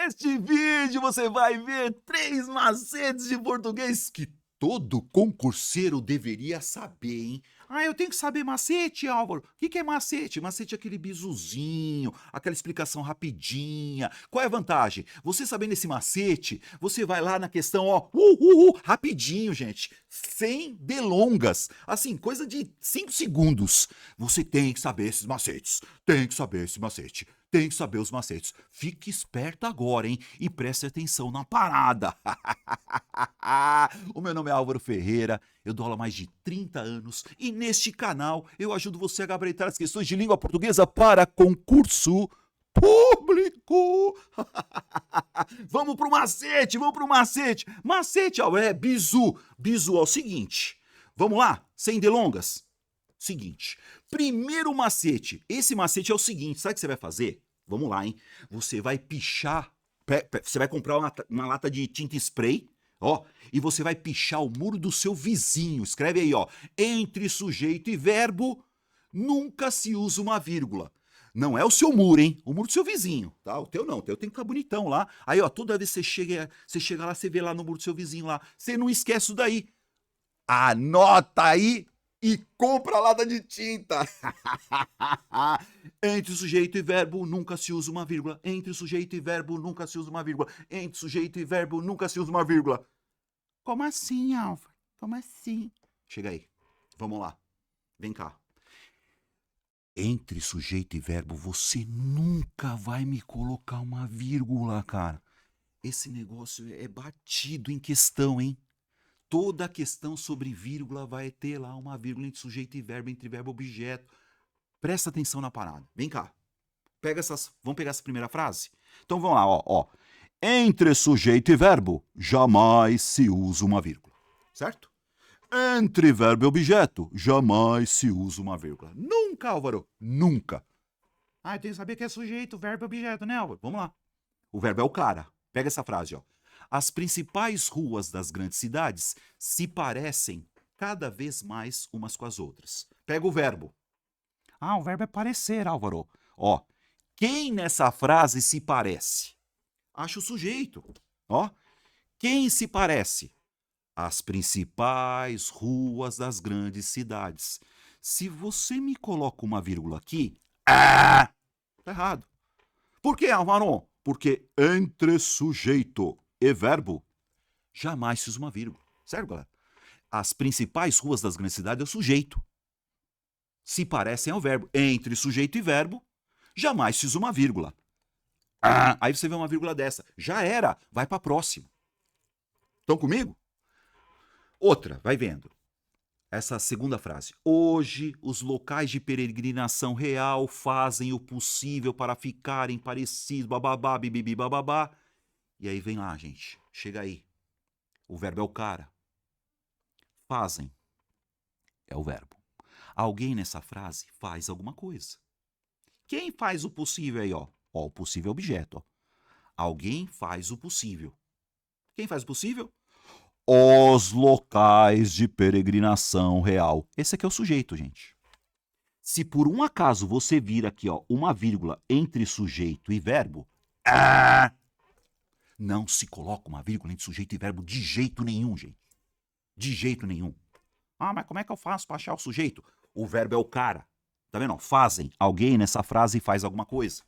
Neste vídeo você vai ver 3 macetes de português que todo concurseiro deveria saber, hein? Ah, eu tenho que saber macete, Álvaro. O que é macete? Macete é aquele bisuzinho, aquela explicação rapidinha. Qual é a vantagem? Você sabendo esse macete, você vai lá na questão, ó, rapidinho, gente, sem delongas. Assim, coisa de 5 segundos. Você tem que saber esses macetes, tem que saber esse macete. Tem que saber os macetes. Fique esperto agora, hein? E preste atenção na parada. O meu nome é Álvaro Ferreira, eu dou aula há mais de 30 anos e neste canal eu ajudo você a gabaritar as questões de língua portuguesa para concurso público. Vamos pro macete, vamos pro macete. Macete, Álvaro, é bizu. Bizu é o seguinte. Vamos lá, sem delongas. Seguinte, primeiro macete. Esse macete é o seguinte, sabe o que você vai fazer? Vamos lá, hein? Você vai pichar, você vai comprar uma lata de tinta spray, ó, e você vai pichar o muro do seu vizinho. Escreve aí, ó, entre sujeito e verbo, nunca se usa uma vírgula. Não é o seu muro, hein? O muro do seu vizinho, tá? O teu não, o teu tem que ficar bonitão lá. Aí, ó, toda vez que você chega lá, você vê lá no muro do seu vizinho lá. Você não esquece isso daí. Anota aí e compra a lata de tinta. Entre sujeito e verbo nunca se usa uma vírgula. Entre sujeito e verbo nunca se usa uma vírgula. Entre sujeito e verbo nunca se usa uma vírgula. Como assim, Álvaro? Como assim? Chega aí. Vamos lá. Vem cá. Entre sujeito e verbo você nunca vai me colocar uma vírgula, cara. Esse negócio é batido em questão, hein? Toda questão sobre vírgula vai ter lá uma vírgula entre sujeito e verbo, entre verbo e objeto. Presta atenção na parada. Vem cá. Vamos pegar essa primeira frase? Então vamos lá, ó. Entre sujeito e verbo, jamais se usa uma vírgula. Certo? Entre verbo e objeto, jamais se usa uma vírgula. Nunca, Álvaro. Nunca. Ah, eu tenho que saber que é sujeito, verbo e objeto, né, Álvaro? Vamos lá. O verbo é o cara. Pega essa frase, ó. As principais ruas das grandes cidades se parecem cada vez mais umas com as outras. Pega o verbo. Ah, o verbo é parecer, Álvaro. Ó, quem nessa frase se parece? Acha o sujeito. Ó, quem se parece? As principais ruas das grandes cidades. Se você me coloca uma vírgula aqui, tá errado. Por que, Álvaro? Porque entre sujeito e verbo, jamais se usa uma vírgula. Certo, galera? As principais ruas das grandes cidades é o sujeito. Se parecem ao verbo. Entre sujeito e verbo, jamais se usa uma vírgula. Aí você vê uma vírgula dessa. Já era. Vai para a próxima. Estão comigo? Outra, vai vendo. Essa segunda frase. Hoje, os locais de peregrinação real fazem o possível para ficarem parecidos, bababá, bibibi, bababá. E aí vem lá, gente. Chega aí. O verbo é o cara. Fazem é o verbo. Alguém nessa frase faz alguma coisa. Quem faz o possível aí, ó? Ó, o possível objeto, ó. Alguém faz o possível. Quem faz o possível? Os locais de peregrinação real. Esse aqui é o sujeito, gente. Se por um acaso você vir aqui, ó, uma vírgula entre sujeito e verbo, não se coloca uma vírgula entre sujeito e verbo de jeito nenhum, gente. De jeito nenhum. Ah, mas como é que eu faço para achar o sujeito? O verbo é o cara. Tá vendo? Fazem. Alguém nessa frase faz alguma coisa.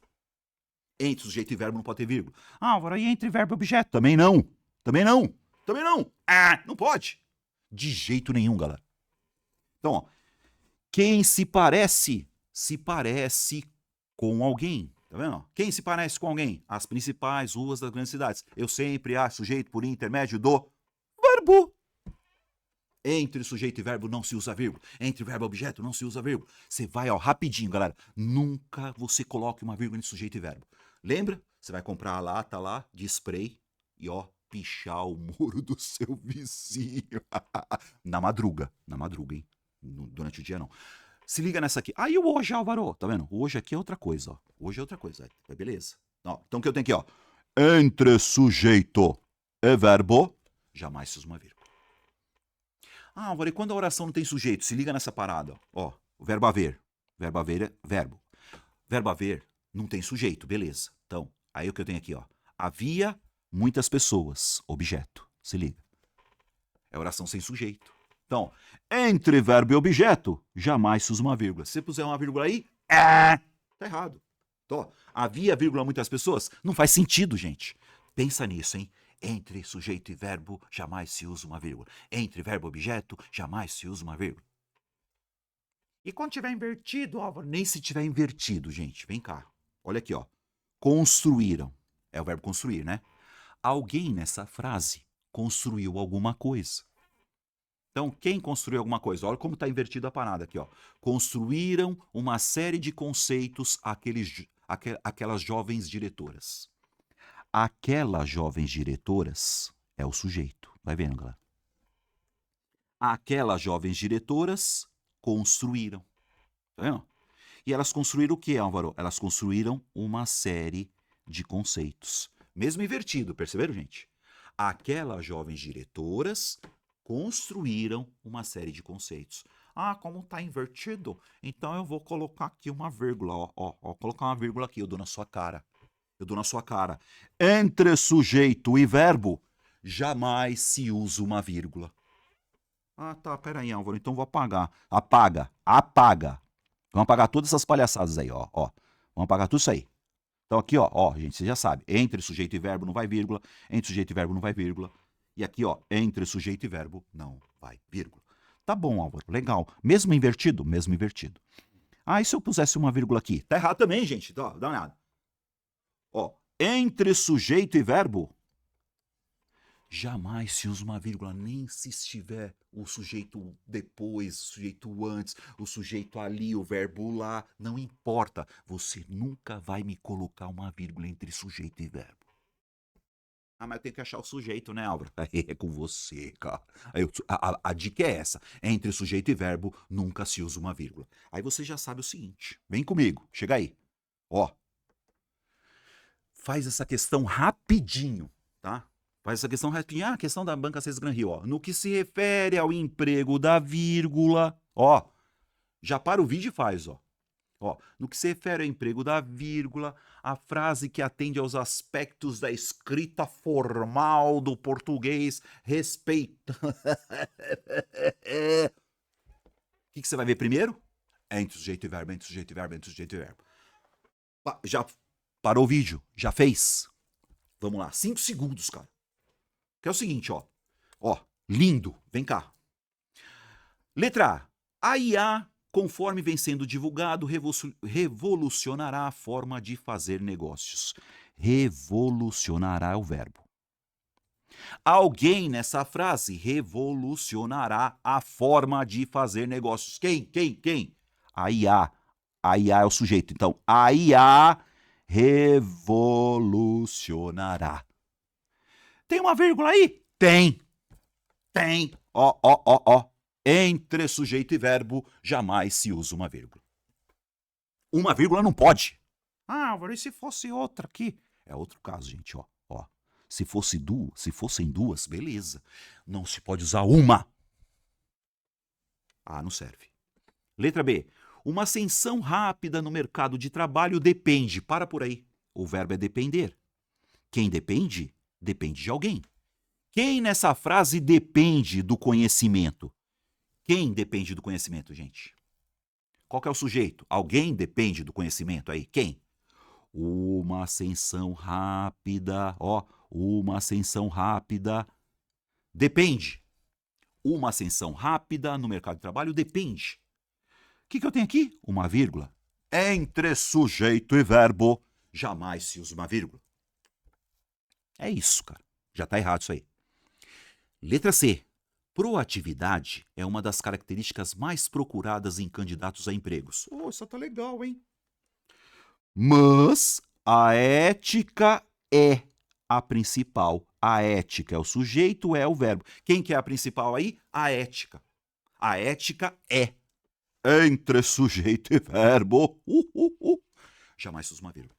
Entre sujeito e verbo não pode ter vírgula. Ah, agora e entre verbo e objeto? Também não. Também não. Também não. Não pode. De jeito nenhum, galera. Então, ó. Quem se parece com alguém. Tá vendo? Quem se parece com alguém? As principais ruas das grandes cidades. Eu sempre acho sujeito por intermédio do verbo. Entre sujeito e verbo não se usa vírgula. Entre verbo e objeto não se usa vírgula. Você vai, ó, rapidinho, galera. Nunca você coloque uma vírgula entre sujeito e verbo. Lembra? Você vai comprar a lata lá de spray e, ó, pichar o muro do seu vizinho. Na madruga, hein? Durante o dia, não. Se liga nessa aqui. Aí o hoje, Álvaro, tá vendo? O hoje aqui é outra coisa, ó. Hoje é outra coisa, beleza. Ó, então o que eu tenho aqui, ó. Entre sujeito e verbo, jamais se usa uma vírgula. Ah, Álvaro, e quando a oração não tem sujeito? Se liga nessa parada, ó. O verbo haver. Verbo haver é verbo. Verbo haver não tem sujeito, beleza. Então, aí o que eu tenho aqui, ó. Havia muitas pessoas. Objeto. Se liga. É oração sem sujeito. Então, entre verbo e objeto, jamais se usa uma vírgula. Se você puser uma vírgula aí, tá errado. Então, havia, vírgula, muitas pessoas? Não faz sentido, gente. Pensa nisso, hein? Entre sujeito e verbo, jamais se usa uma vírgula. Entre verbo e objeto, jamais se usa uma vírgula. E quando tiver invertido, Álvaro? Nem se tiver invertido, gente. Vem cá. Olha aqui, ó. Construíram. É o verbo construir, né? Alguém nessa frase construiu alguma coisa. Então, quem construiu alguma coisa? Olha como está invertida a parada aqui, ó. Construíram uma série de conceitos aquelas jovens diretoras. Aquelas jovens diretoras é o sujeito. Vai vendo, galera. Aquelas jovens diretoras construíram. Tá vendo? E elas construíram o que, Álvaro? Elas construíram uma série de conceitos. Mesmo invertido, perceberam, gente? Aquelas jovens diretoras construíram uma série de conceitos. Ah, como está invertido, então eu vou colocar aqui uma vírgula, ó, colocar uma vírgula aqui, eu dou na sua cara. Eu dou na sua cara. Entre sujeito e verbo, jamais se usa uma vírgula. Ah, tá, peraí, Álvaro, então vou apagar. Apaga. Vamos apagar todas essas palhaçadas aí, ó. Vamos apagar tudo isso aí. Então aqui, ó, gente, você já sabe. Entre sujeito e verbo não vai vírgula. Entre sujeito e verbo não vai vírgula. E aqui, ó, entre sujeito e verbo não vai vírgula. Tá bom, Álvaro, legal. Mesmo invertido? Mesmo invertido. Ah, e se eu pusesse uma vírgula aqui? Tá errado também, gente. Dá uma olhada. Ó, entre sujeito e verbo, jamais se usa uma vírgula, nem se estiver o sujeito depois, o sujeito antes, o sujeito ali, o verbo lá, não importa. Você nunca vai me colocar uma vírgula entre sujeito e verbo. Ah, mas eu tenho que achar o sujeito, né, Álvaro? É com você, cara. A dica é essa. Entre sujeito e verbo, nunca se usa uma vírgula. Aí você já sabe o seguinte. Vem comigo, chega aí. Ó. Faz essa questão rapidinho, tá? Faz essa questão rapidinho. Ah, a questão da banca 6 Gran Rio, ó. No que se refere ao emprego da vírgula, ó. Já para o vídeo e faz, ó. Ó, no que se refere ao emprego da vírgula, a frase que atende aos aspectos da escrita formal do português, respeita. O que você vai ver primeiro? Entre sujeito e verbo, entre sujeito e verbo, entre sujeito e verbo. Já parou o vídeo? Já fez? Vamos lá, 5 segundos, cara. Que é o seguinte, ó. Ó, lindo. Vem cá. Letra A. A IA, conforme vem sendo divulgado, revolucionará a forma de fazer negócios. Revolucionará é o verbo. Alguém nessa frase revolucionará a forma de fazer negócios. Quem? A IA. A IA é o sujeito. Então, a IA revolucionará. Tem uma vírgula aí? Tem. Ó. Entre sujeito e verbo, jamais se usa uma vírgula. Uma vírgula não pode. Ah, Álvaro, e se fosse outra aqui? É outro caso, gente, ó. Se fossem duas, beleza. Não se pode usar uma. Ah, não serve. Letra B. Uma ascensão rápida no mercado de trabalho depende. Para por aí. O verbo é depender. Quem depende? Depende de alguém. Quem nessa frase depende do conhecimento? Quem depende do conhecimento, gente? Qual que é o sujeito? Alguém depende do conhecimento aí? Quem? Uma ascensão rápida, ó. Uma ascensão rápida depende. Uma ascensão rápida no mercado de trabalho depende. O que eu tenho aqui? Uma vírgula. Entre sujeito e verbo, jamais se usa uma vírgula. É isso, cara. Já tá errado isso aí. Letra C. Proatividade é uma das características mais procuradas em candidatos a empregos. Oh, isso tá legal, hein? Mas a ética é a principal. A ética é o sujeito, é o verbo. Quem que é a principal aí? A ética. A ética é. Entre sujeito e verbo. Jamais se usa uma vírgula.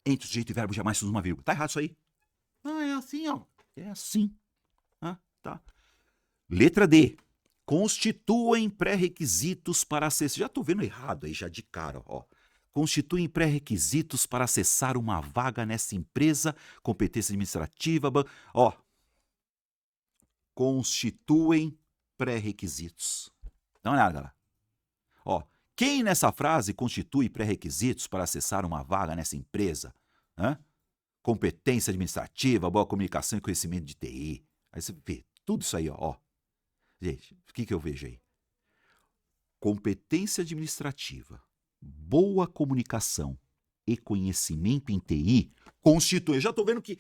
Entre sujeito e verbo, jamais se usa uma vírgula. Tá errado isso aí. Ah, é assim, ó. É assim. Ah, tá. Letra D. Constituem pré-requisitos para acessar. Já tô vendo errado aí, já de cara, ó. constituem pré-requisitos para acessar uma vaga nessa empresa, competência administrativa, ó, constituem pré-requisitos. Dá uma olhada, galera. Ó, quem nessa frase constitui pré-requisitos para acessar uma vaga nessa empresa? Hã? Competência administrativa, boa comunicação e conhecimento de TI. Aí você vê tudo isso aí, ó. Gente, o que eu vejo aí? Competência administrativa, boa comunicação e conhecimento em TI constituem. Eu já tô vendo que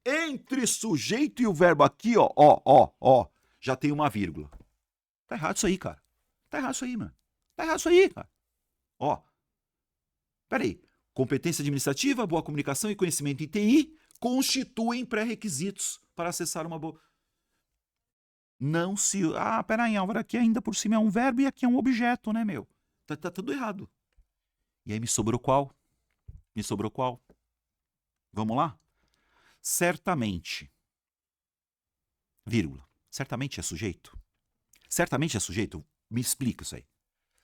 entre sujeito e o verbo aqui, ó, já tem uma vírgula. Tá errado isso aí, cara. Tá errado isso aí, mano. Tá errado isso aí, cara. Ó. Peraí. Competência administrativa, boa comunicação e conhecimento em TI constituem pré-requisitos para acessar uma boa... Não se... Ah, peraí, Álvaro, aqui ainda por cima é um verbo e aqui é um objeto, né, meu? Tá tudo errado. E aí me sobrou qual? Me sobrou qual? Vamos lá? Certamente. Vírgula. Certamente é sujeito? Certamente é sujeito? Me explica isso aí.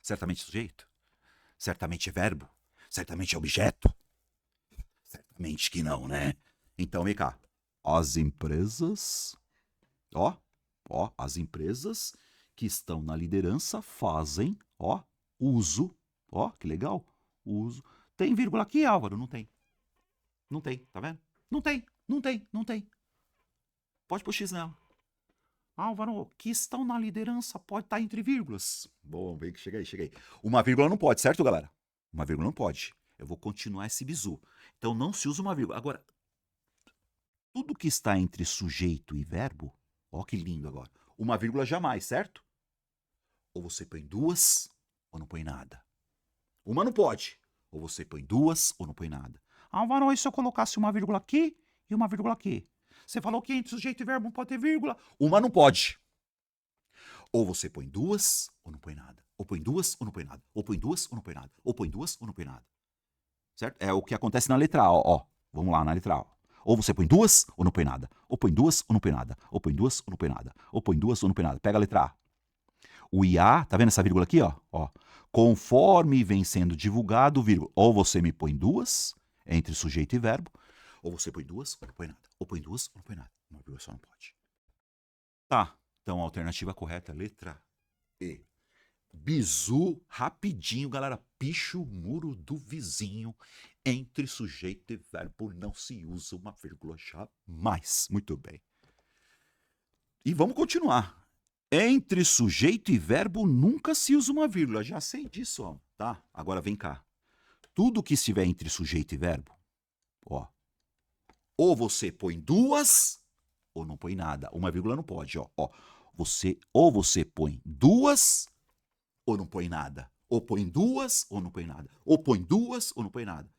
Certamente é sujeito? Certamente é verbo? Certamente é objeto? Certamente que não, né? Então, vem cá. As empresas... Ó, as empresas que estão na liderança fazem, uso, que legal, uso. Tem vírgula aqui, Álvaro? Não tem. Não tem, tá vendo? Não tem. Pode pôr X nela. Álvaro, que estão na liderança pode estar entre vírgulas. Bom, vem que chega aí. Uma vírgula não pode, certo, galera? Uma vírgula não pode. Eu vou continuar esse bizu. Então não se usa uma vírgula. Agora, tudo que está entre sujeito e verbo, ó que lindo agora. Uma vírgula jamais, certo? Ou você põe duas, ou não põe nada. Uma não pode. Ou você põe duas, ou não põe nada. Álvaro, e se eu colocasse uma vírgula aqui e uma vírgula aqui? Você falou que entre sujeito e verbo não pode ter vírgula. Uma não pode. Ou você põe duas, ou não põe nada. Ou põe duas, ou não põe nada. Ou põe duas, ou não põe nada. Ou põe duas, ou não põe nada. Certo? É o que acontece na letra A, ó. Vamos lá, na letra A. Ou você põe duas, ou não põe nada. Ou põe duas, ou não põe nada. Ou põe duas, ou não põe nada. Ou põe duas, ou não põe nada. Pega a letra A. O IA, tá vendo essa vírgula aqui, ó? Conforme vem sendo divulgado, vírgula. Ou você me põe duas, entre sujeito e verbo. Ou você põe duas, ou não põe nada. Ou põe duas, ou não põe nada. Uma vírgula só não pode. Tá, então a alternativa correta é letra E. Bizu, rapidinho, galera. Picha o muro do vizinho. Entre sujeito e verbo não se usa uma vírgula jamais. Muito bem. E vamos continuar. Entre sujeito e verbo nunca se usa uma vírgula. Já sei disso, ó. Tá? Agora vem cá. Tudo que estiver entre sujeito e verbo, ó. Ou você põe duas, ou não põe nada. Uma vírgula não pode, ó. Ou você põe duas, ou não põe nada. Ou põe duas, ou não põe nada. Ou põe duas, ou não põe nada.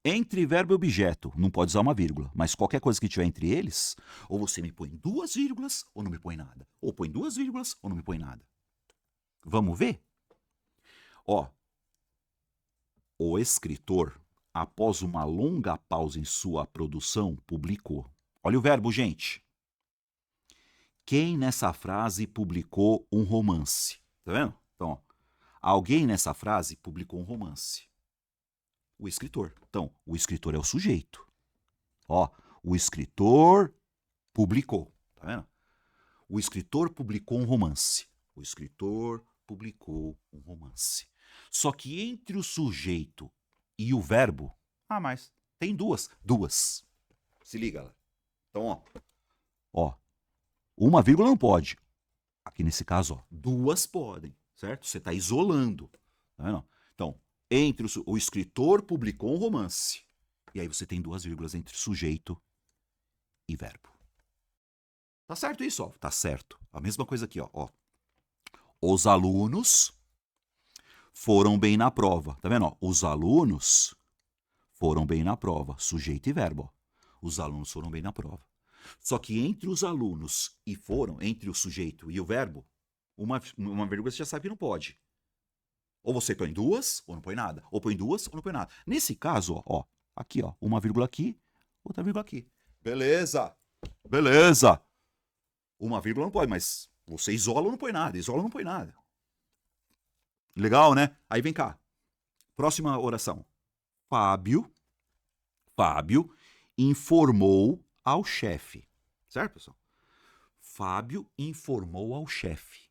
Entre verbo e objeto, não pode usar uma vírgula. Mas qualquer coisa que tiver entre eles, ou você me põe duas vírgulas, ou não me põe nada. Ou põe duas vírgulas, ou não me põe nada. Vamos ver? Ó, o escritor, após uma longa pausa em sua produção, publicou. Olha o verbo, gente. Quem nessa frase publicou um romance? Tá vendo? Então, ó, alguém nessa frase publicou um romance. O escritor. Então, o escritor é o sujeito. Ó, o escritor publicou. Tá vendo? O escritor publicou um romance. O escritor publicou um romance. Só que entre o sujeito e o verbo... Ah, mas tem duas. Duas. Se liga lá. Então, ó. Uma vírgula não pode. Aqui nesse caso, ó, duas podem. Certo? Você está isolando. Tá vendo? Então, entre o escritor publicou um romance. E aí você tem duas vírgulas entre sujeito e verbo. Tá certo isso, ó? Tá certo. A mesma coisa aqui, ó. Os alunos foram bem na prova. Tá vendo? Ó? Os alunos foram bem na prova. Sujeito e verbo. Ó. Os alunos foram bem na prova. Só que entre os alunos e foram, entre o sujeito e o verbo, uma vírgula você já sabe que não pode. Ou você põe duas, ou não põe nada. Ou põe duas, ou não põe nada. Nesse caso, ó, aqui, ó, uma vírgula aqui, outra vírgula aqui. Beleza. Beleza. Uma vírgula não pode, mas você isola ou não põe nada. Isola ou não põe nada. Legal, né? Aí vem cá. Próxima oração. Fábio informou ao chefe. Certo, pessoal? Fábio informou ao chefe.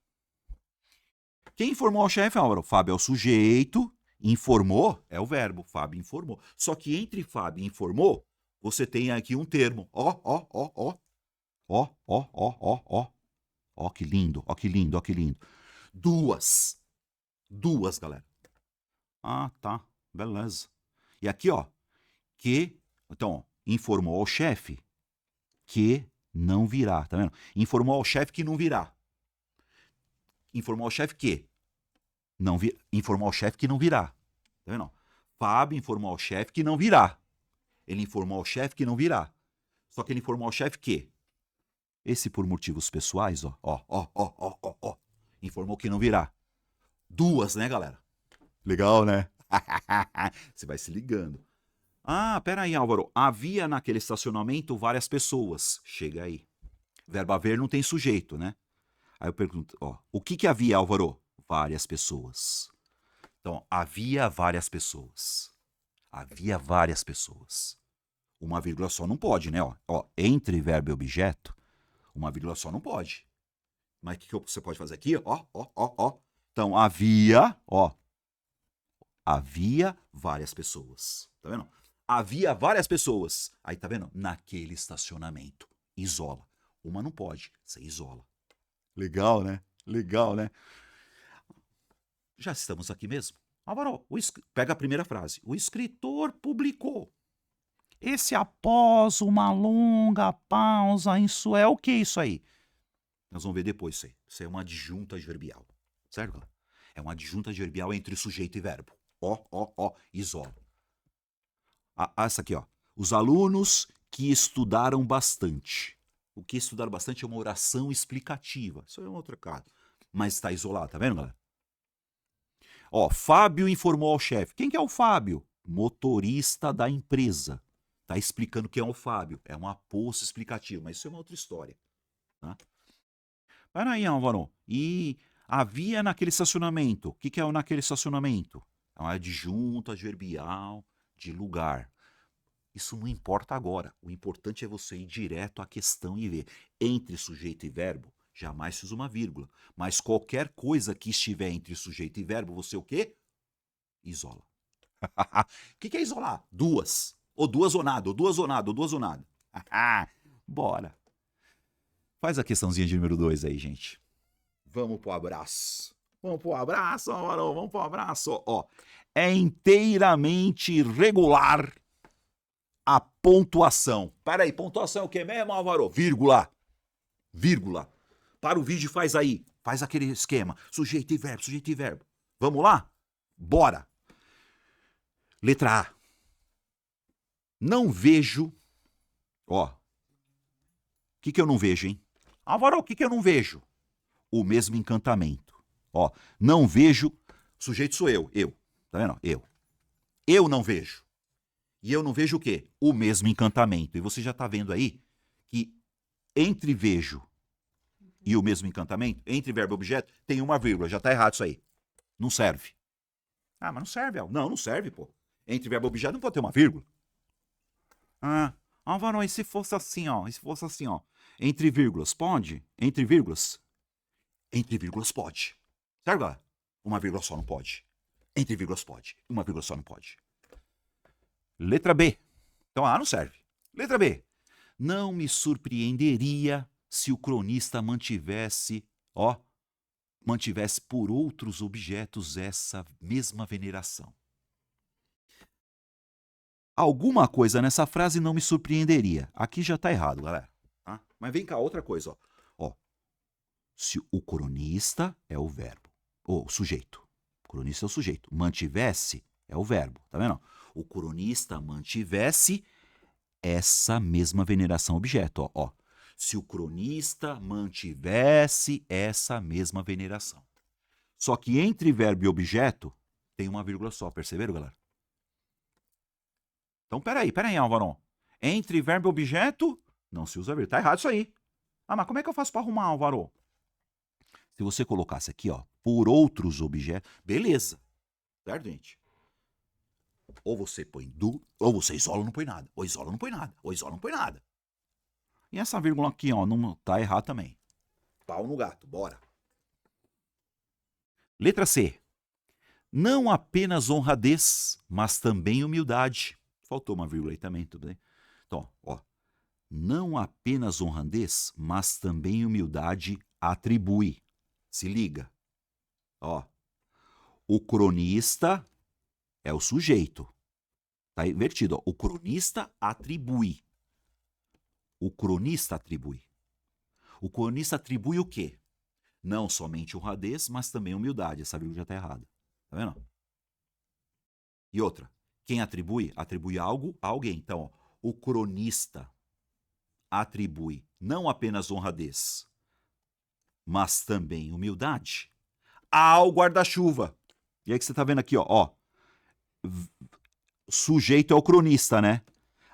Quem informou ao chefe, Álvaro? Fábio é o sujeito, informou é o verbo. Fábio informou. Só que entre Fábio e informou, você tem aqui um termo. Ó, ó, ó, ó. Ó, ó, ó, ó, ó. Ó, que lindo, ó, que lindo, ó, que lindo. Duas, galera. Ah, tá, beleza. E aqui, ó, que, então, ó, informou ao chefe que não virá, tá vendo? Informou ao chefe que não virá. Informou ao chefe que não virá. Informou ao chefe que não virá. Tá vendo? Fábio informou ao chefe que não virá. Ele informou ao chefe que não virá. Só que ele informou ao chefe que esse por motivos pessoais, ó, ó, ó, ó, ó, ó, ó, informou que não virá. Duas, né, galera? Legal, né? Você vai se ligando. Ah, peraí, Álvaro. Havia naquele estacionamento várias pessoas. Chega aí. Verbo haver não tem sujeito, né? Aí eu pergunto, ó, o que havia, Álvaro? Várias pessoas. Então, havia várias pessoas. Havia várias pessoas. Uma vírgula só não pode, né? Ó, entre verbo e objeto, uma vírgula só não pode. Mas o que você pode fazer aqui? Ó, ó, ó, ó. Então, havia, ó. Havia várias pessoas. Tá vendo? Havia várias pessoas. Aí, tá vendo? Naquele estacionamento. Isola. Uma não pode. Você isola. Legal, né? Legal, né? Já estamos aqui mesmo. Álvaro, pega a primeira frase. O escritor publicou. Esse após uma longa pausa, isso é o que isso aí? Nós vamos ver depois isso aí. Isso é uma adjunta adverbial. Certo? É uma adjunta adverbial entre sujeito e verbo. Ó, ó, ó, isola. Essa aqui, ó. Os alunos que estudaram bastante. O que estudaram bastante é uma oração explicativa. Isso é um outro caso. Mas está isolado, tá vendo, galera? Ó, Fábio informou ao chefe. Quem que é o Fábio? Motorista da empresa. Tá explicando quem é o Fábio. É uma poça explicativa, mas isso é uma outra história. Tá? Peraí, Álvaro. E havia naquele estacionamento. O que é naquele estacionamento? É uma adjunta adverbial de lugar. Isso não importa agora. O importante é você ir direto à questão e ver. Entre sujeito e verbo, jamais se usa uma vírgula. Mas qualquer coisa que estiver entre sujeito e verbo, você o quê? Isola. O que é isolar? Duas. Ou duas ou nada, ou duas ou nada, ou duas ou nada. Bora. Faz a questãozinha de número 2 aí, gente. Vamos pro abraço. Vamos pro abraço, Álvaro. Vamos pro abraço. Ó, é inteiramente regular a pontuação. Peraí, pontuação é o que mesmo, Álvaro? Vírgula. Vírgula. Para o vídeo, faz aí. Faz aquele esquema. Sujeito e verbo, sujeito e verbo. Vamos lá? Bora. Letra A. Não vejo. Ó. O que eu não vejo, hein? Álvaro, o que eu não vejo? O mesmo encantamento. Ó. Não vejo. Sujeito sou eu. Eu. Tá vendo? Eu. Eu não vejo. E eu não vejo o quê? O mesmo encantamento. E você já tá vendo aí que entre vejo e o mesmo encantamento, entre verbo e objeto, tem uma vírgula. Já tá errado isso aí. Não serve. Ah, mas não serve, Al. Não serve, pô. Entre verbo e objeto não pode ter uma vírgula. Álvaro, e se fosse assim, ó? E se fosse assim, ó? Entre vírgulas, pode? Entre vírgulas? Entre vírgulas pode. Certo, galera? Uma vírgula só não pode. Entre vírgulas pode. Uma vírgula só não pode. Letra B. Então A não serve. Letra B. Não me surpreenderia se o cronista mantivesse por outros objetos essa mesma veneração. Alguma coisa nessa frase não me surpreenderia. Aqui já tá errado, galera. Tá? Mas vem cá, outra coisa, ó. Se o cronista é o verbo, ou o sujeito. O cronista é o sujeito. Mantivesse é o verbo, tá vendo? O cronista mantivesse essa mesma veneração objeto, ó. Se o cronista mantivesse essa mesma veneração. Só que entre verbo e objeto tem uma vírgula só, perceberam, galera? Então, peraí, Álvaro. Entre verbo e objeto, não se usa vírgula. Tá errado isso aí. Mas como é que eu faço para arrumar, Álvaro? Se você colocasse aqui, ó, por outros objetos, beleza. Certo, gente? Ou você põe ou você isola ou não põe nada. Ou isola ou não põe nada. Ou isola ou não põe nada. E essa vírgula aqui, ó, não tá errado também. Pau no gato, bora. Letra C. Não apenas honradez, mas também humildade. Faltou uma vírgula aí também, tudo bem? Então, ó. Não apenas honradez, mas também humildade atribui. Se liga. Ó. O cronista é o sujeito. Tá invertido, ó. O cronista atribui. O cronista atribui. O cronista atribui o quê? Não somente honradez, mas também humildade. Essa vírgula já está errada. Tá vendo? E outra. Quem atribui? Atribui algo a alguém. Então, ó, o cronista atribui não apenas honradez, mas também humildade ao guarda-chuva. E aí que você está vendo aqui, ó. Sujeito é o cronista, né?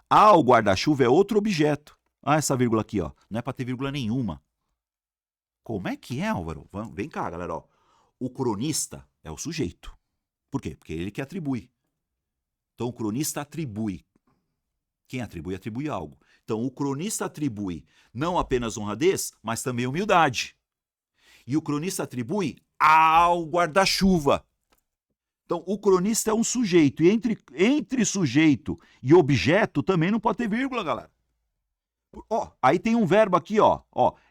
Ao guarda-chuva é outro objeto. Ah, essa vírgula aqui, ó. Não é para ter vírgula nenhuma. Como é que é, Álvaro? Vem cá, galera, ó. O cronista é o sujeito. Por quê? Porque é ele que atribui. Então, o cronista atribui. Quem atribui, atribui algo. Então, o cronista atribui não apenas honradez, mas também humildade. E o cronista atribui ao guarda-chuva. Então, o cronista é um sujeito. E entre sujeito e objeto também não pode ter vírgula, galera. Ó, aí tem um verbo aqui, ó.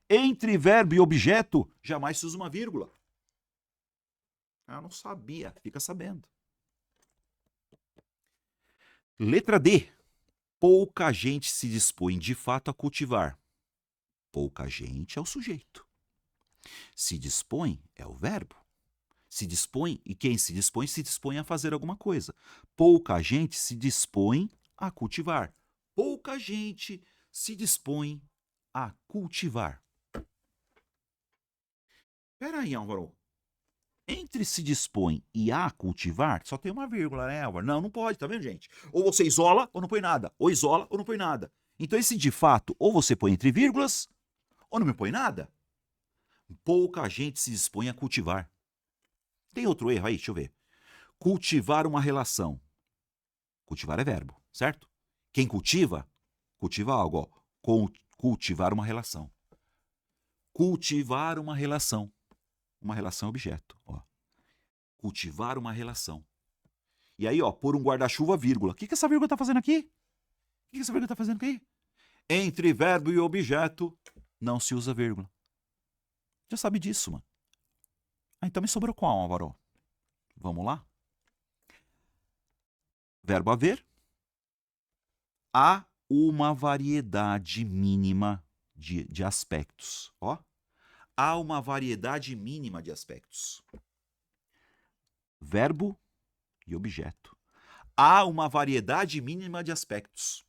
Entre verbo e objeto, jamais se usa uma vírgula. Eu não sabia, fica sabendo. Letra D. Pouca gente se dispõe de fato a cultivar. Pouca gente é o sujeito. Se dispõe é o verbo. Se dispõe, e quem se dispõe a fazer alguma coisa. Pouca gente se dispõe a cultivar. Pouca gente se dispõe a cultivar. Peraí, Álvaro. Entre se dispõe e a cultivar, só tem uma vírgula, né, Álvaro? Não pode, tá vendo, gente? Ou você isola ou não põe nada. Ou isola ou não põe nada. Então, esse de fato, ou você põe entre vírgulas, ou não me põe nada. Pouca gente se dispõe a cultivar. Tem outro erro aí? Deixa eu ver. Cultivar uma relação. Cultivar é verbo, certo? Quem cultiva, cultiva algo, ó. Cultivar uma relação. Cultivar uma relação. Uma relação é objeto, ó. Cultivar uma relação. E aí, ó, pôr um guarda-chuva, vírgula. O que essa vírgula tá fazendo aqui? O que essa vírgula tá fazendo aqui? Entre verbo e objeto, não se usa vírgula. Já sabe disso, mano. Ah, então me sobrou qual, Álvaro? Vamos lá? Verbo haver. Há uma variedade mínima de aspectos. Ó. Há uma variedade mínima de aspectos. Verbo e objeto. Há uma variedade mínima de aspectos.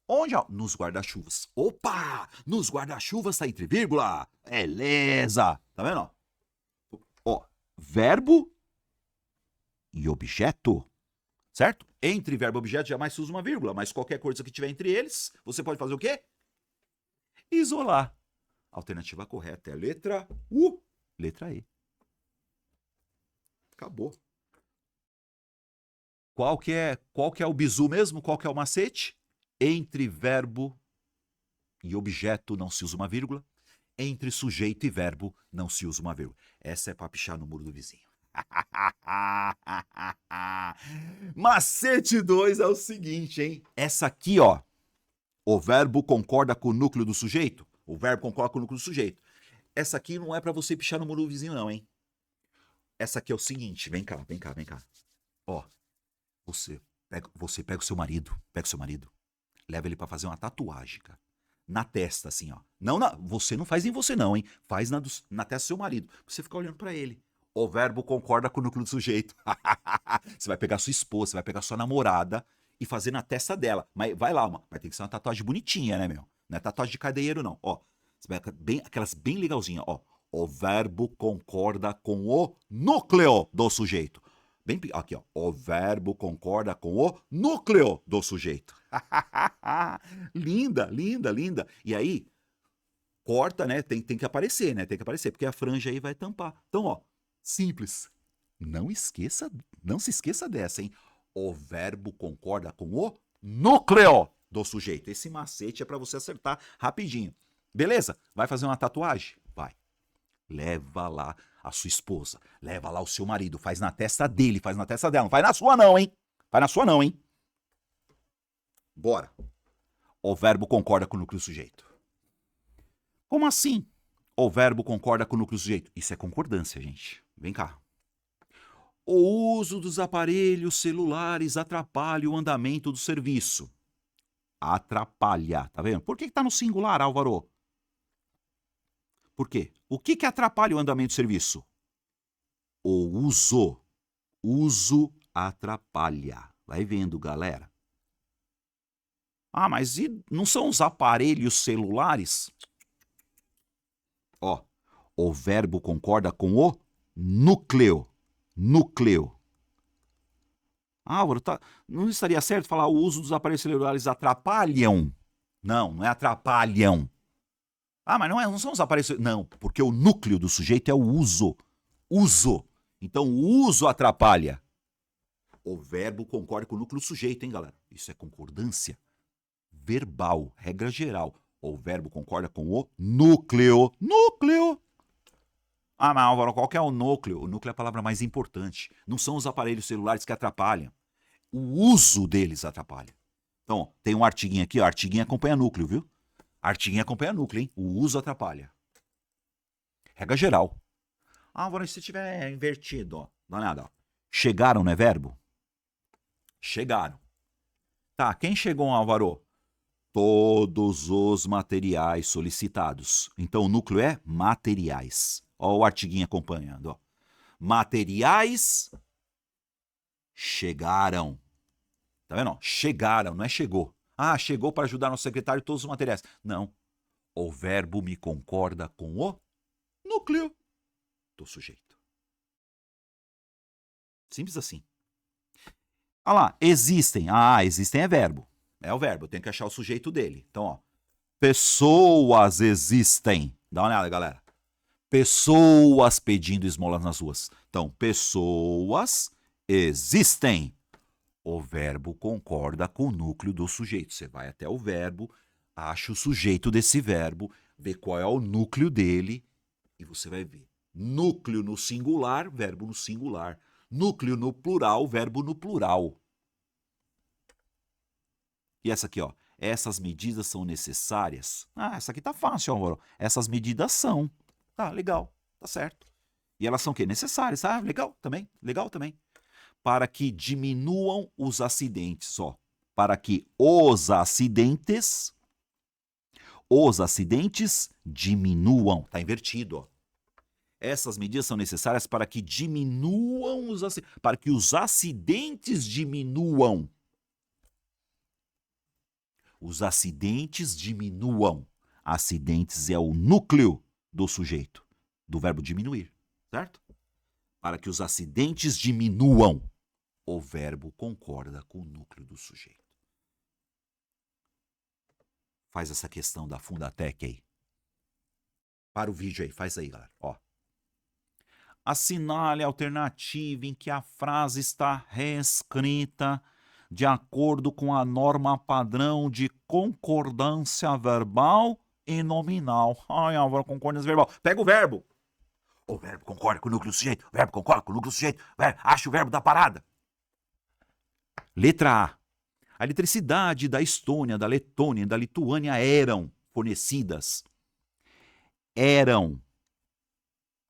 Onde? Nos guarda-chuvas. Opa! Nos guarda-chuvas tá entre vírgula. Beleza! Tá vendo? Ó, verbo e objeto. Certo? Entre verbo e objeto jamais se usa uma vírgula, mas qualquer coisa que tiver entre eles, você pode fazer o quê? Isolar. A alternativa correta é a letra U. Letra E. Acabou. Qual que é o bizu mesmo? Qual que é o macete? Entre verbo e objeto não se usa uma vírgula. Entre sujeito e verbo não se usa uma vírgula. Essa é para pichar no muro do vizinho. Macete 2 é o seguinte, hein? Essa aqui, ó. O verbo concorda com o núcleo do sujeito? O verbo concorda com o núcleo do sujeito. Essa aqui não é para você pichar no muro do vizinho, não, hein? Essa aqui é o seguinte. Vem cá. Ó. Você pega o seu marido. Leva ele para fazer uma tatuagem, cara. Na testa, assim, ó. Você não faz em você, não, hein? Faz na testa do seu marido. Você fica olhando para ele. O verbo concorda com o núcleo do sujeito. Você vai pegar sua esposa, você vai pegar sua namorada e fazer na testa dela. Mas vai lá, mas tem que ser uma tatuagem bonitinha, né, meu? Não é tatuagem de cadeieiro, não. Ó, você vai aquelas bem legalzinhas, ó. O verbo concorda com o núcleo do sujeito. Bem, aqui, ó. O verbo concorda com o núcleo do sujeito. Linda. E aí, corta, né? Tem que aparecer, né? Tem que aparecer, porque a franja aí vai tampar. Então, ó, simples. Não se esqueça dessa, hein? O verbo concorda com o núcleo do sujeito. Esse macete é para você acertar rapidinho. Beleza? Vai fazer uma tatuagem? Vai. Leva lá a sua esposa, leva lá o seu marido, faz na testa dele, faz na testa dela. Não faz na sua não, hein? Faz na sua não, hein? Bora. O verbo concorda com o núcleo do sujeito. Como assim? O verbo concorda com o núcleo do sujeito. Isso é concordância, gente. Vem cá. O uso dos aparelhos celulares atrapalha o andamento do serviço. Atrapalha, tá vendo? Por que tá no singular, Álvaro? Por quê? O que atrapalha o andamento do serviço? O uso. Uso atrapalha. Vai vendo, galera. Ah, mas não são os aparelhos celulares? Ó, o verbo concorda com o núcleo. Núcleo. Álvaro, não estaria certo falar o uso dos aparelhos celulares atrapalham? Não, não é atrapalham. Ah, mas não são os aparelhos... Não, porque o núcleo do sujeito é o uso. Uso. Então, o uso atrapalha. O verbo concorda com o núcleo do sujeito, hein, galera? Isso é concordância verbal, regra geral. O verbo concorda com o núcleo. Núcleo. Ah, mas Álvaro, qual que é o núcleo? O núcleo é a palavra mais importante. Não são os aparelhos celulares que atrapalham. O uso deles atrapalha. Então, ó, tem um artiguinho aqui, ó. Artiguinho acompanha núcleo, viu? Artiguinho acompanha núcleo, hein? O uso atrapalha. Regra geral. Álvaro, e se tiver invertido, ó. Dá uma olhada, ó. Chegaram, não é verbo? Chegaram. Tá, quem chegou, Álvaro? Todos os materiais solicitados. Então, o núcleo é materiais. Ó o artiguinho acompanhando, ó. Materiais chegaram. Tá vendo? Ó? Chegaram, não é chegou. Ah, chegou para ajudar nosso secretário todos os materiais. Não. O verbo me concorda com o núcleo do sujeito. Simples assim. Olha lá, existem. Ah, existem é verbo. É o verbo, eu tenho que achar o sujeito dele. Então, ó. Pessoas existem. Dá uma olhada, galera. Pessoas pedindo esmolas nas ruas. Então, pessoas existem. O verbo concorda com o núcleo do sujeito. Você vai até o verbo, acha o sujeito desse verbo, vê qual é o núcleo dele e você vai ver. Núcleo no singular, verbo no singular. Núcleo no plural, verbo no plural. E essa aqui, ó. Essas medidas são necessárias? Ah, essa aqui tá fácil, Álvaro. Essas medidas são. Tá, legal. Tá certo. E elas são o quê? Necessárias. Ah, legal também. Legal também. Para que diminuam os acidentes, ó. Para que os acidentes diminuam. Tá invertido, ó. Essas medidas são necessárias para que diminuam os acidentes. Para que os acidentes diminuam. Os acidentes diminuam. Acidentes é o núcleo do sujeito, do verbo diminuir, certo? Para que os acidentes diminuam, o verbo concorda com o núcleo do sujeito. Faz essa questão da Fundatec aí. Para o vídeo aí, faz aí, galera. Ó. Assinale a alternativa em que a frase está reescrita de acordo com a norma padrão de concordância verbal e nominal. Ai, Álvaro, concordância verbal. Pega o verbo. O verbo concorda com o núcleo do sujeito. O verbo concorda com o núcleo do sujeito. Acha o verbo da parada. Letra A. A eletricidade da Estônia, da Letônia e da Lituânia eram fornecidas. Eram.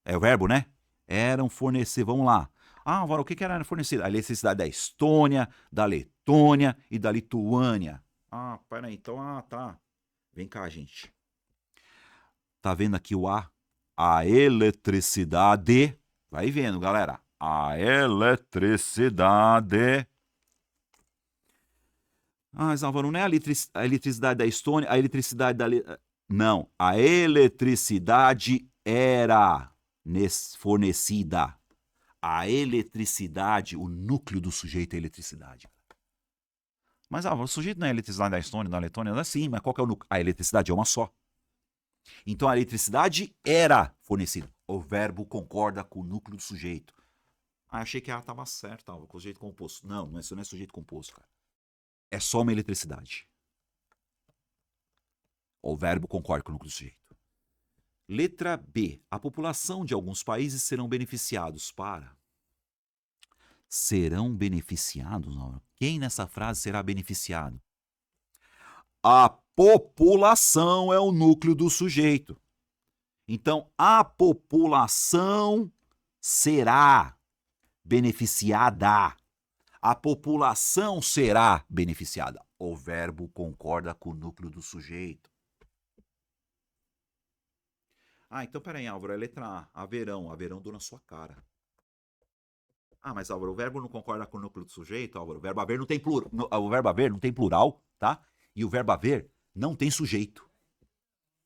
É o verbo, né? Eram fornecidas. Vamos lá. Ah, Álvaro, o que era fornecida? A eletricidade da Estônia, da Letônia e da Lituânia. Ah, peraí, então, tá. Vem cá, gente. Tá vendo aqui o A? A eletricidade. Vai vendo, galera. A eletricidade. Ah, mas Álvaro, não é a eletricidade da Estônia, a eletricidade da... Não, a eletricidade era fornecida. A eletricidade, o núcleo do sujeito é a eletricidade. Mas, o sujeito não é a eletricidade da Estônia, da Letônia, não é assim, mas qual que é o núcleo? A eletricidade é uma só. Então, a eletricidade era fornecida. O verbo concorda com o núcleo do sujeito. Ah, achei que A tava certa, Álvaro, com sujeito composto. Não, isso não é sujeito composto, cara. É só uma eletricidade. O verbo concorda com o núcleo do sujeito. Letra B. A população de alguns países serão beneficiados para... Serão beneficiados? Álvaro? Quem nessa frase será beneficiado? A população é o núcleo do sujeito. Então, a população será beneficiada. A população será beneficiada. O verbo concorda com o núcleo do sujeito. Ah, então peraí, Álvaro, é letra A. Haverão. Haverão dou na sua cara. Ah, mas Álvaro, o verbo não concorda com o núcleo do sujeito, Álvaro. O verbo haver não tem plural. O verbo haver não tem plural, tá? E o verbo haver não tem sujeito.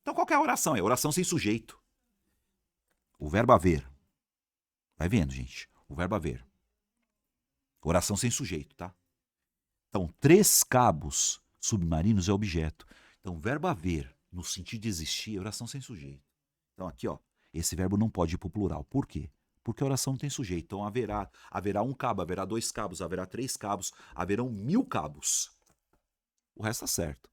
Então qual que é a oração? É oração sem sujeito. O verbo haver. Vai vendo, gente. O verbo haver. Oração sem sujeito, tá? Então, 3 cabos submarinos é objeto. Então, o verbo haver, no sentido de existir, é oração sem sujeito. Então, aqui, ó, esse verbo não pode ir para o plural. Por quê? Porque a oração não tem sujeito. Então, haverá 1 cabo, haverá 2 cabos, haverá 3 cabos, haverão 1000 cabos. O resto tá certo.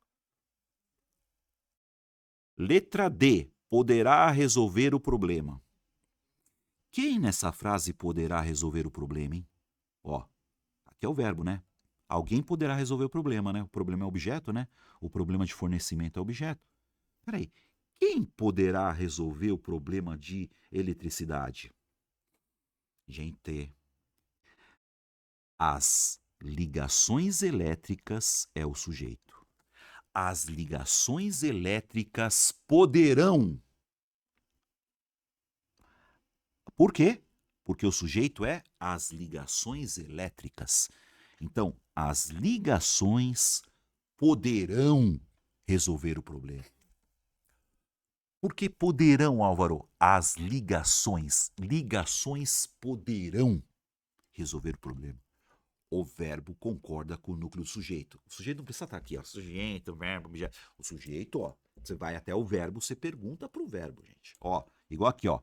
Letra D. Poderá resolver o problema. Quem nessa frase poderá resolver o problema, hein? Ó, aqui é o verbo, né? Alguém poderá resolver o problema, né? O problema é objeto, né? O problema de fornecimento é objeto. Peraí, quem poderá resolver o problema de eletricidade? Gente, as ligações elétricas é o sujeito. As ligações elétricas poderão. Por quê? Porque o sujeito é as ligações elétricas. Então, as ligações poderão resolver o problema. Por que poderão, Álvaro? As ligações poderão resolver o problema. O verbo concorda com o núcleo do sujeito. O sujeito não precisa estar aqui, ó. Sujeito, verbo, objeto. O sujeito, ó. Você vai até o verbo, você pergunta pro verbo, gente. Ó, igual aqui, ó.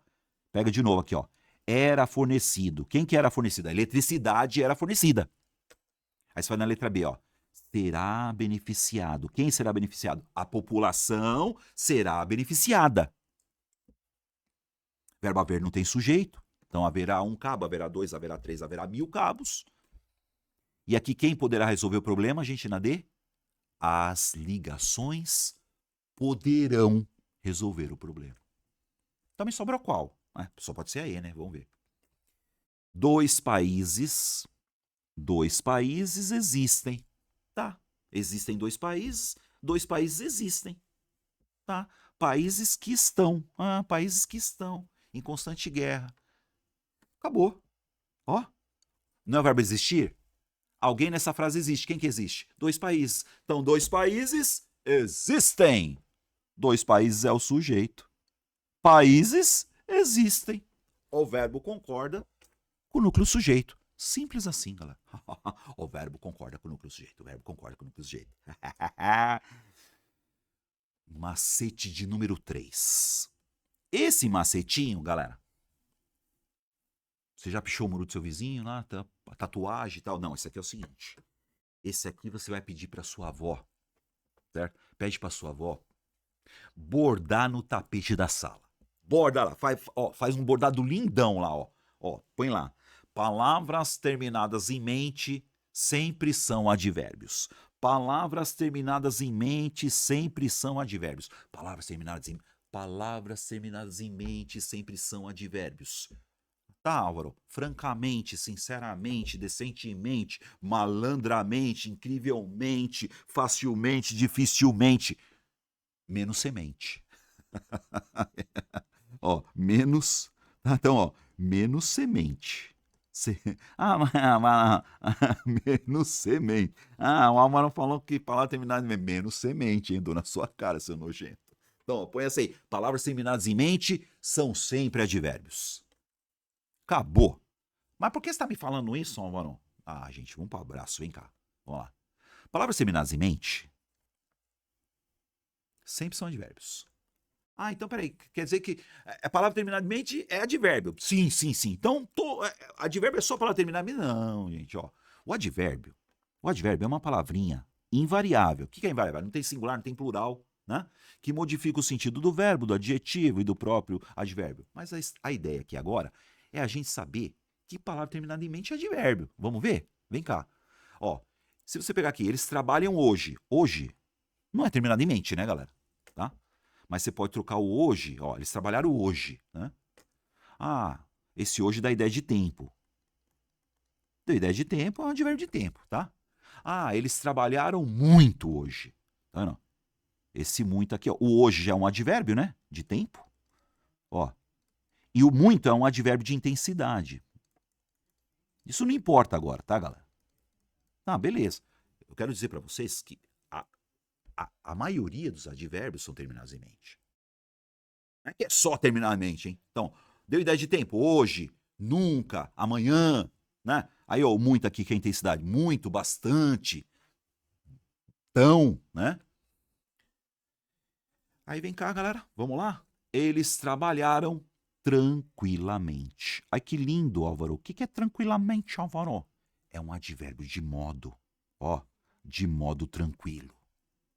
Pega de novo aqui, ó. Era fornecido. Quem que era fornecido? A eletricidade era fornecida. Aí você vai na letra B, ó. Será beneficiado. Quem será beneficiado? A população será beneficiada. Verbo haver não tem sujeito. Então haverá 1 cabo, haverá 2, haverá 3, haverá 1000 cabos. E aqui quem poderá resolver o problema, gente, na D? As ligações poderão resolver o problema. Então me sobra qual? Só pode ser a E, né? Vamos ver. 2 países existem. Tá. Existem 2 países existem. Tá. Países que estão em constante guerra. Acabou. Ó. Não é o verbo existir? Alguém nessa frase existe. Quem que existe? 2 países. Então, 2 países existem. 2 países é o sujeito. Países existem. O verbo concorda com o núcleo sujeito. Simples assim, galera. O verbo concorda com o núcleo sujeito. O verbo concorda com o núcleo sujeito. Macete de número 3. Esse macetinho, galera. Você já pichou o muro do seu vizinho lá, a tatuagem e tal? Não, esse aqui é o seguinte. Esse aqui você vai pedir para sua avó, certo? Pede para sua avó bordar no tapete da sala. Borda lá, faz um bordado lindão lá, ó. Ó, põe lá. Palavras terminadas em mente sempre são advérbios. Palavras terminadas em mente sempre são advérbios. Palavras terminadas em mente sempre são advérbios. Tá, Álvaro? Francamente, sinceramente, decentemente, malandramente, incrivelmente, facilmente, dificilmente. Menos semente. Ó, menos. Então, ó, menos semente. Menos semente. O Álvaro falou que palavra terminada em menos semente, hein? Dou na sua cara, seu nojento. Então, ó, põe essa aí. Palavras terminadas em mente são sempre advérbios. Acabou. Mas por que você está me falando isso, Álvaro? Gente, vamos para o abraço, vem cá. Vamos lá. Palavras terminadas em mente sempre são advérbios. Ah, então peraí, quer dizer que a palavra terminadamente é advérbio. Sim, sim, sim. Então, advérbio é só palavra terminadamente? Não, gente, ó. O advérbio, o advérbio é uma palavrinha invariável. O que é invariável? Não tem singular, não tem plural, né? Que modifica o sentido do verbo, do adjetivo e do próprio advérbio. Mas a ideia aqui agora é a gente saber que palavra terminadamente é advérbio. Vamos ver? Vem cá. Ó, se você pegar aqui, eles trabalham hoje. Hoje não é terminadamente, né, galera? Tá? Mas você pode trocar o hoje, ó, eles trabalharam hoje, né? Ah, esse hoje dá ideia de tempo. Deu ideia de tempo, é um advérbio de tempo, tá? Ah, eles trabalharam muito hoje. Tá vendo? Esse muito aqui, ó. O hoje já é um advérbio, né? De tempo. Ó. E o muito é um advérbio de intensidade. Isso não importa agora, tá, galera? Ah, beleza. Eu quero dizer para vocês que a maioria dos advérbios são terminados em mente. Não é que é só terminadamente, hein? Então, deu ideia de tempo. Hoje, nunca, amanhã, né? Aí, ó, muito aqui que é intensidade. Muito, bastante, tão, né? Aí vem cá, galera. Vamos lá? Eles trabalharam tranquilamente. Ai, que lindo, Álvaro. O que é tranquilamente, Álvaro? É um advérbio de modo. Ó, de modo tranquilo.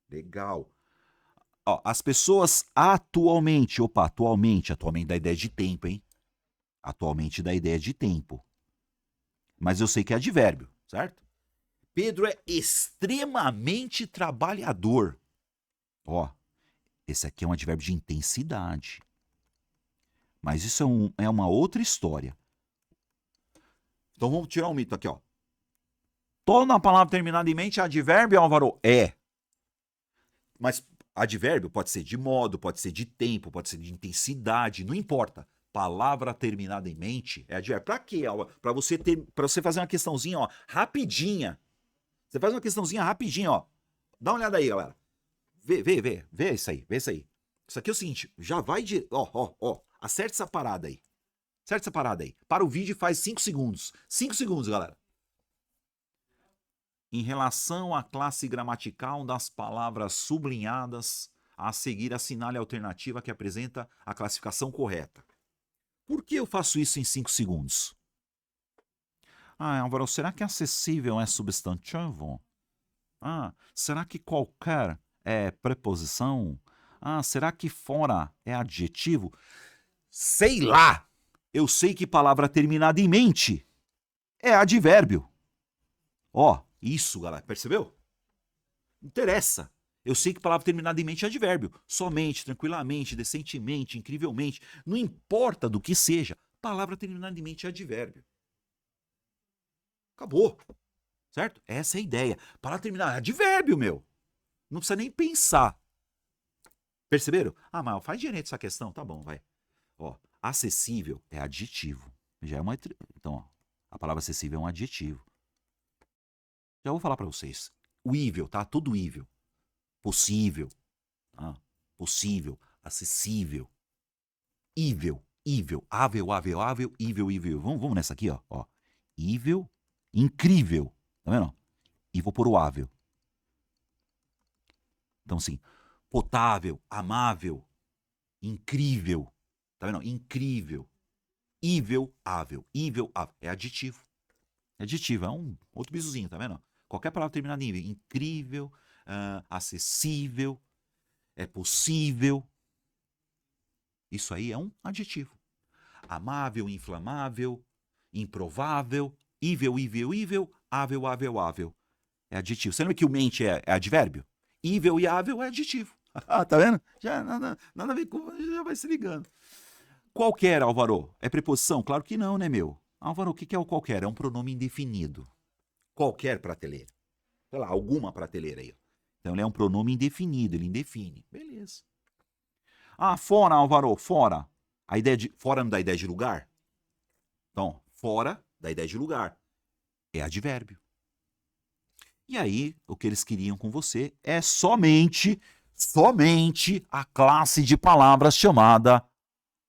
Legal. Ó, as pessoas atualmente, opa, atualmente dá ideia de tempo, hein? Atualmente dá ideia de tempo. Mas eu sei que é advérbio, certo? Pedro é extremamente trabalhador. Ó, esse aqui é um advérbio de intensidade. Mas isso é uma outra história. Então vamos tirar um mito aqui, ó. Toda palavra terminada em mente é advérbio, Álvaro? É. Mas advérbio pode ser de modo, pode ser de tempo, pode ser de intensidade, não importa. Palavra terminada em mente é advérbio. Pra quê, Álvaro? Pra você fazer uma questãozinha, ó, rapidinha. Você faz uma questãozinha rapidinha, ó. Dá uma olhada aí, galera. Vê isso aí, vê isso aí. Isso aqui é o seguinte, já vai de... Ó. Acerte essa parada aí. Acerte essa parada aí. Para o vídeo e faz 5 segundos. 5 segundos, galera. Em relação à classe gramatical das palavras sublinhadas, a seguir assinale a alternativa que apresenta a classificação correta. Por que eu faço isso em 5 segundos? Ah, Álvaro, será que acessível é substantivo? Ah, será que qualquer é preposição? Ah, será que fora é adjetivo? Sei lá! Eu sei que palavra terminada em mente é advérbio. Ó, isso, galera, percebeu? Não interessa. Eu sei que palavra terminada em mente é advérbio. Somente, tranquilamente, decentemente, incrivelmente. Não importa do que seja. Palavra terminada em mente é advérbio. Acabou. Certo? Essa é a ideia. Palavra terminada é advérbio, meu. Não precisa nem pensar. Perceberam? Ah, mas faz direito essa questão. Tá bom, vai. Ó, acessível é adjetivo. Já é uma... Então, ó, a palavra acessível é um adjetivo. Já vou falar para vocês. O ível, tá? Tudo ível. Possível. Ah, possível. Acessível. Ível. Ável, ível. Vamos nessa aqui, ó. Ível. Incrível. Tá vendo? E vou pôr o ável. Então, assim, potável, amável, incrível. Tá vendo? Incrível. Ível, ável. É adjetivo. É adjetivo, é um outro bisuzinho, tá vendo? Qualquer palavra terminada em ível. Incrível, acessível, é possível. Isso aí é um adjetivo. Amável, inflamável, improvável, ível, ável. É adjetivo. Você lembra que o mente é advérbio? Ível e ável é adjetivo. Ah, tá vendo? Já nada a ver com... Já vai se ligando. Qualquer, Álvaro, é preposição? Claro que não, né, meu? Álvaro, o que é o qualquer? É um pronome indefinido. Qualquer prateleira. Sei lá, alguma prateleira aí. Então ele é um pronome indefinido, ele indefine. Beleza. Ah, fora, Álvaro, fora. A ideia de... Fora não dá ideia de lugar? Então, fora dá ideia de lugar. É advérbio. E aí, o que eles queriam com você é somente a classe de palavras chamada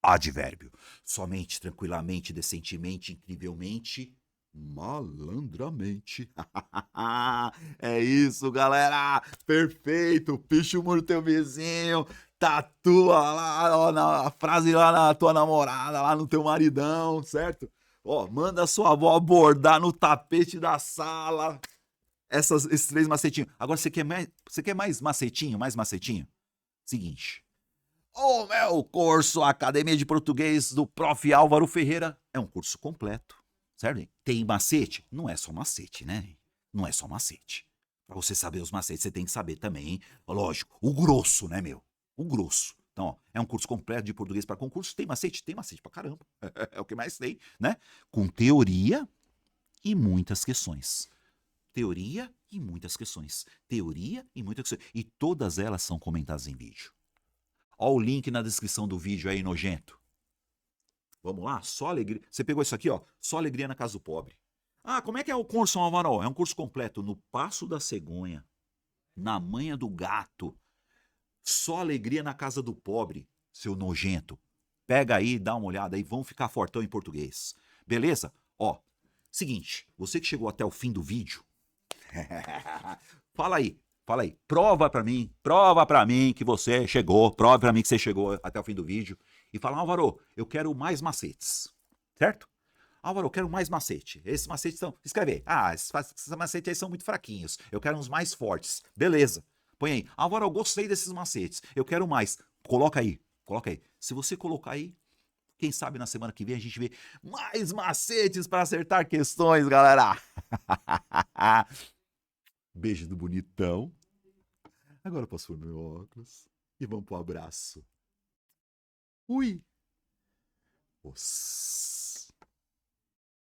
advérbio. Somente, tranquilamente, decentemente, incrivelmente, malandramente. É isso, galera! Perfeito! Picha o muro teu vizinho. Tatua lá, ó, a frase lá na tua namorada, lá no teu maridão, certo? Ó, manda sua avó bordar no tapete da sala. Esses 3 macetinhos. Agora, você quer mais macetinho? Mais macetinho? Seguinte. O meu curso Academia de Português do Prof. Álvaro Ferreira é um curso completo, certo? Tem macete? Não é só macete, né? Não é só macete. Pra você saber os macetes, você tem que saber também, lógico, o grosso, né, meu? O grosso. Então, ó, é um curso completo de português para concurso. Tem macete? Tem macete pra caramba. É o que mais tem, né? Com teoria e muitas questões. Teoria e muitas questões. Teoria e muitas questões. E todas elas são comentadas em vídeo. Ó o link na descrição do vídeo aí, nojento. Vamos lá? Só alegria. Você pegou isso aqui, ó. Só alegria na casa do pobre. Ah, como é que é o curso, Alvaro? É um curso completo no passo da cegonha, na manha do gato. Só alegria na casa do pobre, seu nojento. Pega aí, dá uma olhada aí, vão ficar fortão em português. Beleza? Ó, seguinte, você que chegou até o fim do vídeo, fala aí, fala aí. Prova pra mim que você chegou, prova pra mim que você chegou até o fim do vídeo. E fala, Álvaro, eu quero mais macetes, certo? Álvaro, eu quero mais macete. Esses macetes são... Escreve aí. Ah, esses macetes aí são muito fraquinhos. Eu quero uns mais fortes. Beleza. Põe aí. Álvaro, eu gostei desses macetes. Eu quero mais. Coloca aí. Coloca aí. Se você colocar aí, quem sabe na semana que vem a gente vê mais macetes para acertar questões, galera. Beijo do bonitão. Agora eu posso pôr meu óculos. E vamos pro abraço. Ui. Os...